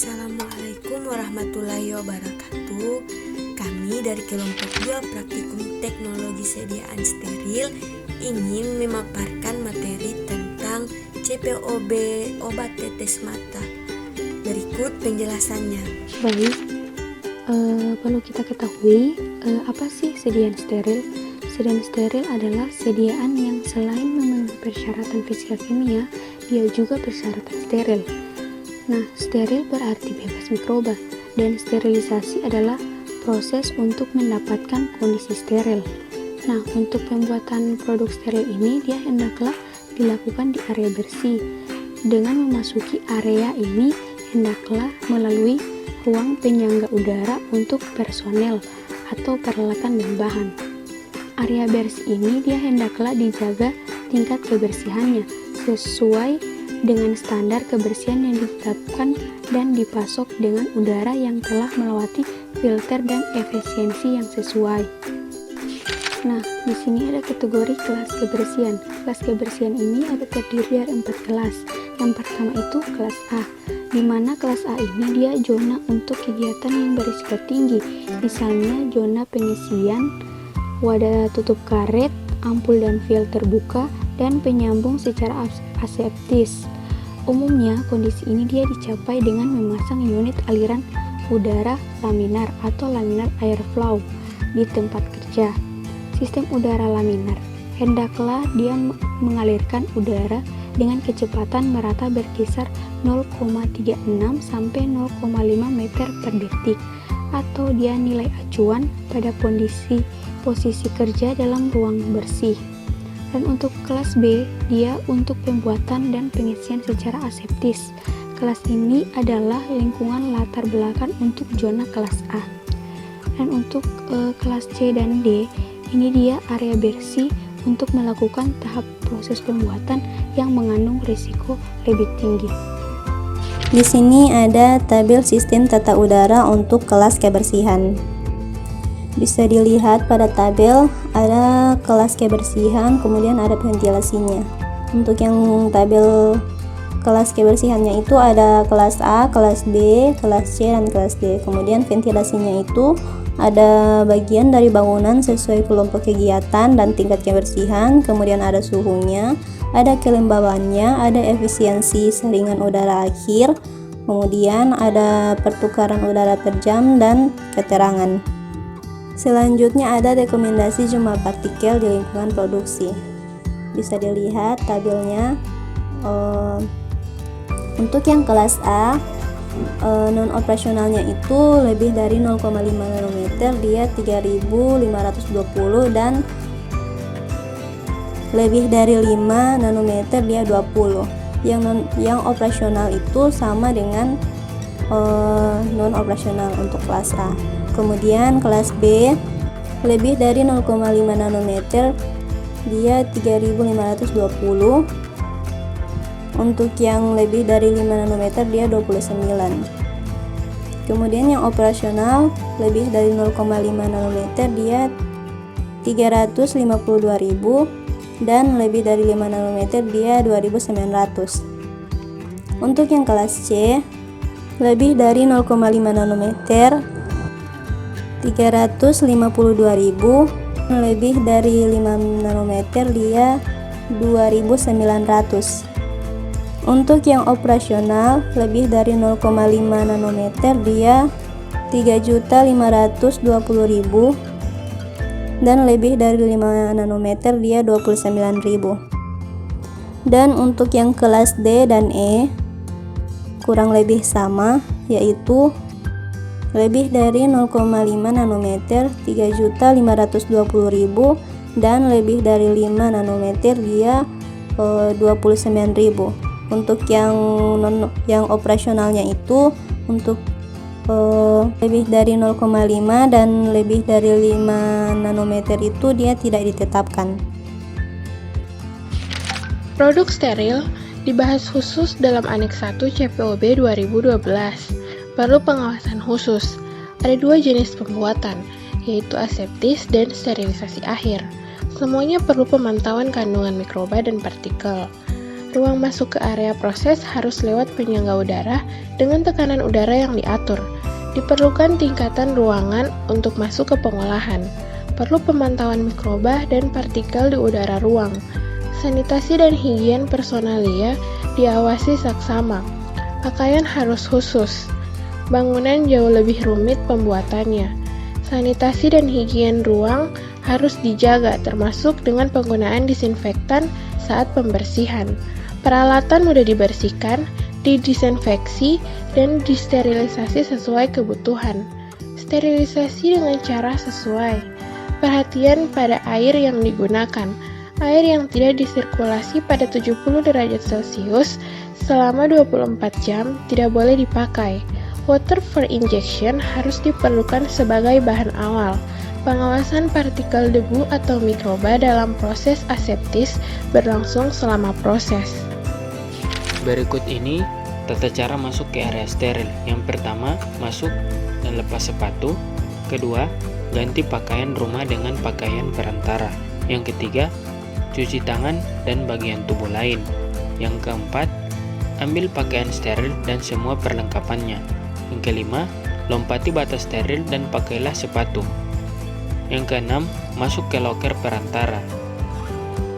Assalamualaikum warahmatullahi wabarakatuh. Kami dari kelompok 2 Praktikum Teknologi Sediaan Steril ingin memaparkan materi tentang CPOB obat tetes mata. Berikut penjelasannya. Baik, perlu kita ketahui apa sih sediaan steril? Sediaan steril adalah sediaan yang selain memenuhi persyaratan fisika kimia, dia juga persyaratan steril. Nah, steril berarti bebas mikroba, dan sterilisasi adalah proses untuk mendapatkan kondisi steril. Nah, untuk pembuatan produk steril ini, dia hendaklah dilakukan di area bersih. Dengan memasuki area ini, hendaklah melalui ruang penyangga udara untuk personel atau peralatan dan bahan. Area bersih ini dia hendaklah dijaga tingkat kebersihannya sesuai dengan standar kebersihan yang ditetapkan dan dipasok dengan udara yang telah melewati filter dan efisiensi yang sesuai. Nah, di sini ada kategori kelas kebersihan. Kelas kebersihan ini ada terdiri dari 4 kelas. Yang pertama itu kelas A, di mana kelas A ini dia zona untuk kegiatan yang berisiko tinggi, misalnya zona pengisian, wadah tutup karet, ampul dan fil terbuka, dan penyambung secara aseptis. Umumnya kondisi ini dia dicapai dengan memasang unit aliran udara laminar atau laminar airflow di tempat kerja. Sistem udara laminar hendaklah dia mengalirkan udara dengan kecepatan merata berkisar 0,36 sampai 0,5 meter per detik, atau dia nilai acuan pada posisi kerja dalam ruang bersih. Dan untuk kelas B, dia untuk pembuatan dan pengisian secara aseptis. Kelas ini adalah lingkungan latar belakang untuk zona kelas A. Dan untuk kelas C dan D, ini dia area bersih untuk melakukan tahap proses pembuatan yang mengandung risiko lebih tinggi. Di sini ada tabel sistem tata udara untuk kelas kebersihan. Bisa dilihat pada tabel ada kelas kebersihan, kemudian ada ventilasinya. Untuk yang tabel kelas kebersihannya itu ada kelas A, kelas B, kelas C, dan kelas D. Kemudian ventilasinya itu ada bagian dari bangunan sesuai kelompok kegiatan dan tingkat kebersihan, kemudian ada suhunya, ada kelembabannya, ada efisiensi saringan udara akhir, kemudian ada pertukaran udara per jam dan keterangan. Selanjutnya ada rekomendasi jumlah partikel di lingkungan produksi. Bisa dilihat tabelnya. Untuk yang kelas A, non operasionalnya itu lebih dari 0,5 nanometer dia 3520, dan lebih dari 5 nanometer dia 20. Yang operasional itu sama dengan non operasional untuk kelas A. Kemudian kelas B lebih dari 0,5 nanometer dia 3520. Untuk yang lebih dari 5 nanometer dia 29. Kemudian yang operasional lebih dari 0,5 nanometer dia 352.000, dan lebih dari 5 nanometer dia 2900. Untuk yang kelas C lebih dari 0,5 nanometer 352.000, lebih dari 5 nanometer dia 2900. Untuk yang operasional lebih dari 0,5 nanometer dia 3.520.000, dan lebih dari 5 nanometer dia 29.000. Dan untuk yang kelas D dan E kurang lebih sama, yaitu lebih dari 0,5 nanometer 3.520.000, dan lebih dari 5 nanometer dia 29.000. Untuk yang operasionalnya itu untuk lebih dari 0,5 dan lebih dari 5 nanometer itu dia tidak ditetapkan. Produk steril dibahas khusus dalam Aneks 1 CPOB 2012. Perlu pengawasan khusus. Ada 2 jenis pembuatan, yaitu aseptis dan sterilisasi akhir. Semuanya perlu pemantauan kandungan mikroba dan partikel. Ruang masuk ke area proses harus lewat penyangga udara dengan tekanan udara yang diatur. Diperlukan tingkatan ruangan untuk masuk ke pengolahan. Perlu pemantauan mikroba dan partikel di udara ruang. Sanitasi dan higien personalia diawasi saksama. Pakaian harus khusus. Bangunan jauh lebih rumit pembuatannya. Sanitasi dan higien ruang harus dijaga termasuk dengan penggunaan disinfektan saat pembersihan. Peralatan mudah dibersihkan, didisinfeksi, dan disterilisasi sesuai kebutuhan. Sterilisasi dengan cara sesuai. Perhatian pada air yang digunakan. Air yang tidak disirkulasi pada 70 derajat Celcius selama 24 jam tidak boleh dipakai. Water for injection harus diperlukan sebagai bahan awal. Pengawasan partikel debu atau mikroba dalam proses aseptis berlangsung selama proses. Berikut ini tata cara masuk ke area steril. Yang pertama, masuk dan lepas sepatu. Kedua, ganti pakaian rumah dengan pakaian perantara. Yang ketiga, cuci tangan dan bagian tubuh lain. Yang keempat, ambil pakaian steril dan semua perlengkapannya. Yang kelima, lompati batas steril dan pakailah sepatu. Yang keenam, masuk ke loker perantara.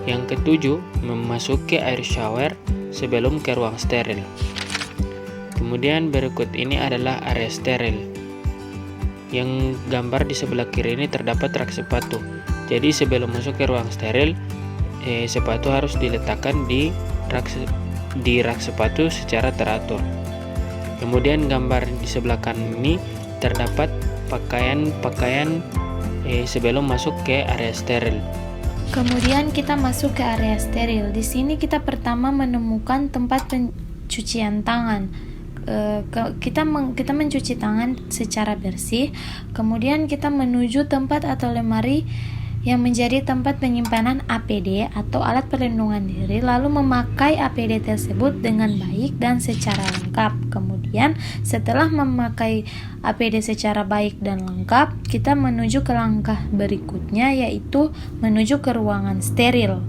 Yang ketujuh, memasuki air shower sebelum ke ruang steril. Kemudian berikut ini adalah area steril. Yang gambar di sebelah kiri ini terdapat rak sepatu. Jadi sebelum masuk ke ruang steril, sepatu harus diletakkan di rak sepatu secara teratur. Kemudian gambar di sebelah kanan ini terdapat pakaian sebelum masuk ke area steril. Kemudian kita masuk ke area steril. Di sini kita pertama menemukan tempat pencucian tangan. Kita mencuci tangan secara bersih. Kemudian kita menuju tempat atau lemari yang menjadi tempat penyimpanan APD atau alat perlindungan diri, lalu memakai APD tersebut dengan baik dan secara lengkap. Kemudian setelah memakai APD secara baik dan lengkap, kita menuju ke langkah berikutnya, yaitu menuju ke ruangan steril.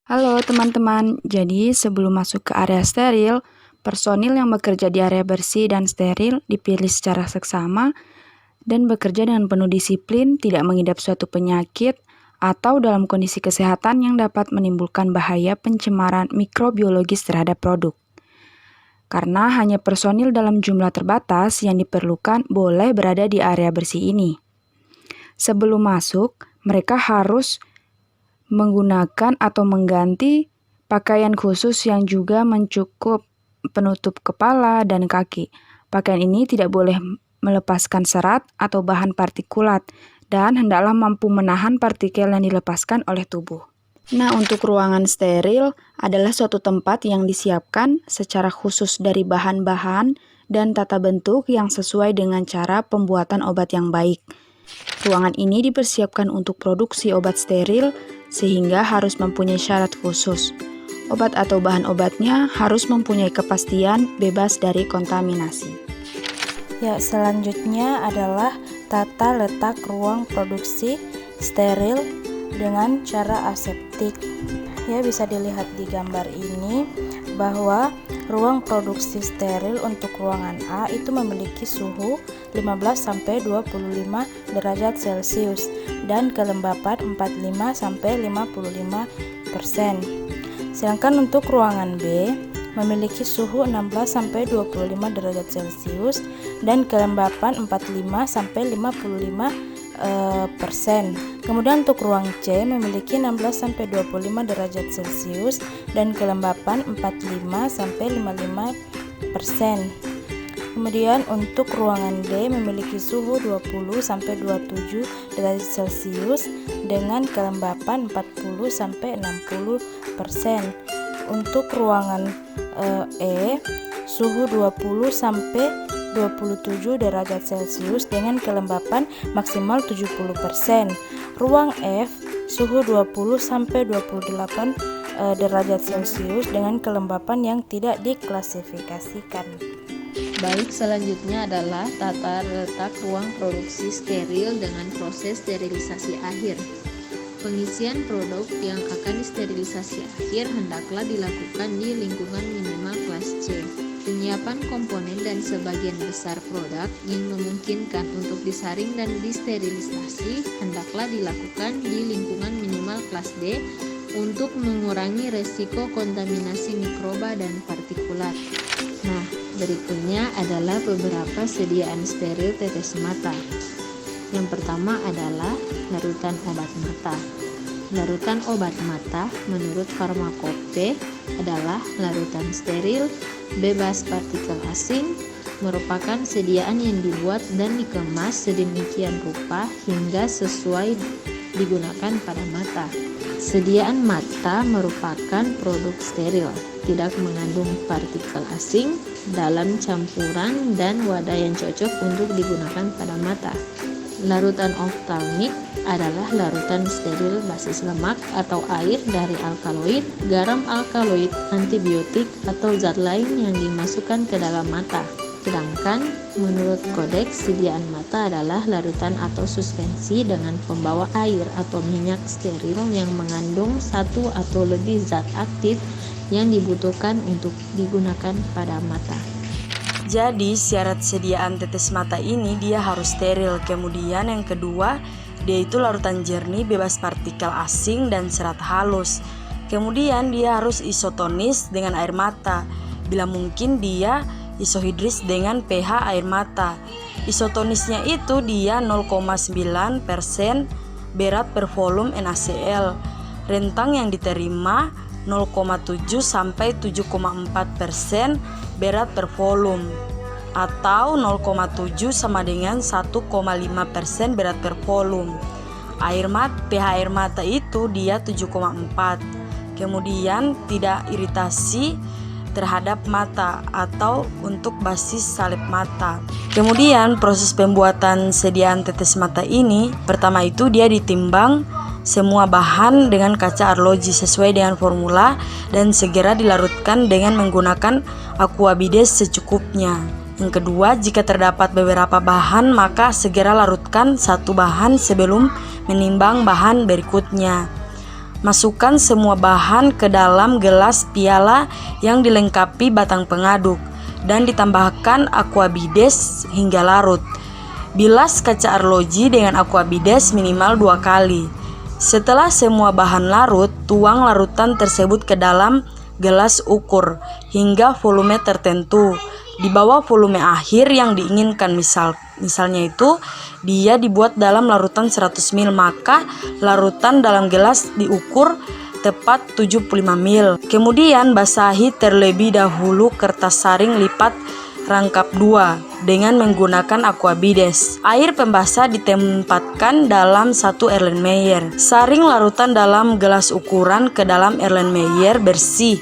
Halo teman-teman, jadi sebelum masuk ke area steril, personil yang bekerja di area bersih dan steril dipilih secara seksama dan bekerja dengan penuh disiplin, tidak mengidap suatu penyakit, atau dalam kondisi kesehatan yang dapat menimbulkan bahaya pencemaran mikrobiologis terhadap produk. Karena hanya personil dalam jumlah terbatas yang diperlukan boleh berada di area bersih ini. Sebelum masuk, mereka harus menggunakan atau mengganti pakaian khusus yang juga mencukup penutup kepala dan kaki. Pakaian ini tidak boleh melepaskan serat atau bahan partikulat dan hendaklah mampu menahan partikel yang dilepaskan oleh tubuh. Nah, untuk ruangan steril adalah suatu tempat yang disiapkan secara khusus dari bahan-bahan dan tata bentuk yang sesuai dengan cara pembuatan obat yang baik. Ruangan ini dipersiapkan untuk produksi obat steril sehingga harus mempunyai syarat khusus. Obat atau bahan obatnya harus mempunyai kepastian bebas dari kontaminasi. Ya, selanjutnya adalah tata letak ruang produksi steril dengan cara aseptik. Ya, bisa dilihat di gambar ini bahwa ruang produksi steril untuk ruangan A itu memiliki suhu 15-25 derajat Celcius dan kelembapan 45-55%. Sedangkan untuk ruangan B memiliki suhu 16-25 derajat Celcius dan kelembapan 45-55%. Kemudian untuk ruang C memiliki 16-25 derajat Celcius dan kelembapan 45-55%. Kemudian untuk ruangan D memiliki suhu 20-27 derajat Celcius dengan kelembapan 40-60%. Untuk ruangan E suhu 20-27 derajat Celcius dengan kelembapan maksimal 70%. Ruang F suhu 20-28 derajat Celcius dengan kelembapan yang tidak diklasifikasikan. Baik, selanjutnya adalah tata letak ruang produksi steril dengan proses sterilisasi akhir. Pengisian produk yang akan disterilisasi akhir hendaklah dilakukan di lingkungan minimal kelas C. Penyiapan komponen dan sebagian besar produk yang memungkinkan untuk disaring dan disterilisasi hendaklah dilakukan di lingkungan minimal kelas D untuk mengurangi resiko kontaminasi mikroba dan partikulat. Nah, berikutnya adalah beberapa sediaan steril tetes mata. Yang pertama adalah larutan obat mata. Larutan obat mata menurut Farmakope adalah larutan steril, bebas partikel asing, merupakan sediaan yang dibuat dan dikemas sedemikian rupa hingga sesuai digunakan pada mata. Sediaan mata merupakan produk steril, tidak mengandung partikel asing dalam campuran dan wadah yang cocok untuk digunakan pada mata. Larutan oftalmik adalah larutan steril basis lemak atau air dari alkaloid, garam alkaloid, antibiotik, atau zat lain yang dimasukkan ke dalam mata. Sedangkan menurut kodeks sediaan mata adalah larutan atau suspensi dengan pembawa air atau minyak steril yang mengandung satu atau lebih zat aktif yang dibutuhkan untuk digunakan pada mata. Jadi syarat sediaan tetes mata ini dia harus steril. Kemudian yang kedua, dia itu larutan jernih, bebas partikel asing dan serat halus. Kemudian dia harus isotonis dengan air mata. Bila mungkin dia isohidris dengan pH air mata. Isotonisnya itu dia 0,9% berat per volume NaCl. Rentang yang diterima 0,7 sampai 7,4% berat per volume, atau 0,7 sama dengan 1,5% berat per volume. pH air mata itu dia 7,4. Kemudian tidak iritasi terhadap mata atau untuk basis salep mata. Kemudian proses pembuatan sediaan tetes mata ini, pertama itu dia ditimbang semua bahan dengan kaca arloji sesuai dengan formula dan segera dilarutkan dengan menggunakan aquabides secukupnya. Yang kedua, jika terdapat beberapa bahan maka segera larutkan satu bahan sebelum menimbang bahan berikutnya. Masukkan semua bahan ke dalam gelas piala yang dilengkapi batang pengaduk dan ditambahkan aquabides hingga larut. Bilas kaca arloji dengan aquabides minimal 2 kali. Setelah semua bahan larut, tuang larutan tersebut ke dalam gelas ukur hingga volume tertentu. Di bawah volume akhir yang diinginkan, misalnya itu dia dibuat dalam larutan 100 ml, maka larutan dalam gelas diukur tepat 75 ml. Kemudian basahi terlebih dahulu kertas saring lipat rangkap 2 dengan menggunakan aquabides. Air pembasah ditempatkan dalam 1 Erlenmeyer. Saring larutan dalam gelas ukuran ke dalam Erlenmeyer bersih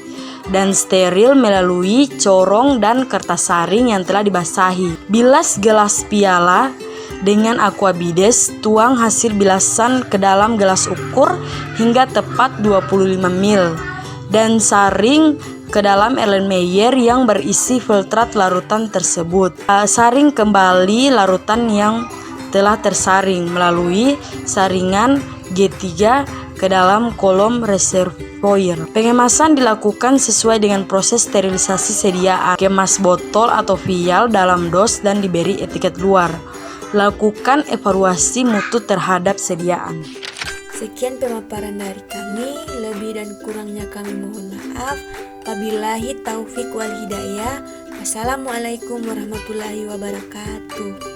dan steril melalui corong dan kertas saring yang telah dibasahi. Bilas gelas piala dengan aquabides, tuang hasil bilasan ke dalam gelas ukur hingga tepat 25 ml dan saring ke dalam Erlenmeyer yang berisi filtrat larutan tersebut. Saring kembali larutan yang telah tersaring melalui saringan G3 ke dalam kolom reservoir. Pengemasan dilakukan sesuai dengan proses sterilisasi sediaan. Kemas botol atau vial dalam dos dan diberi etiket luar. Lakukan evaluasi mutu terhadap sediaan. Sekian pemaparan dari kami, lebih dan kurangnya kami mohon maaf. Wabillahi taufik wal hidayah. Wassalamualaikum warahmatullahi wabarakatuh.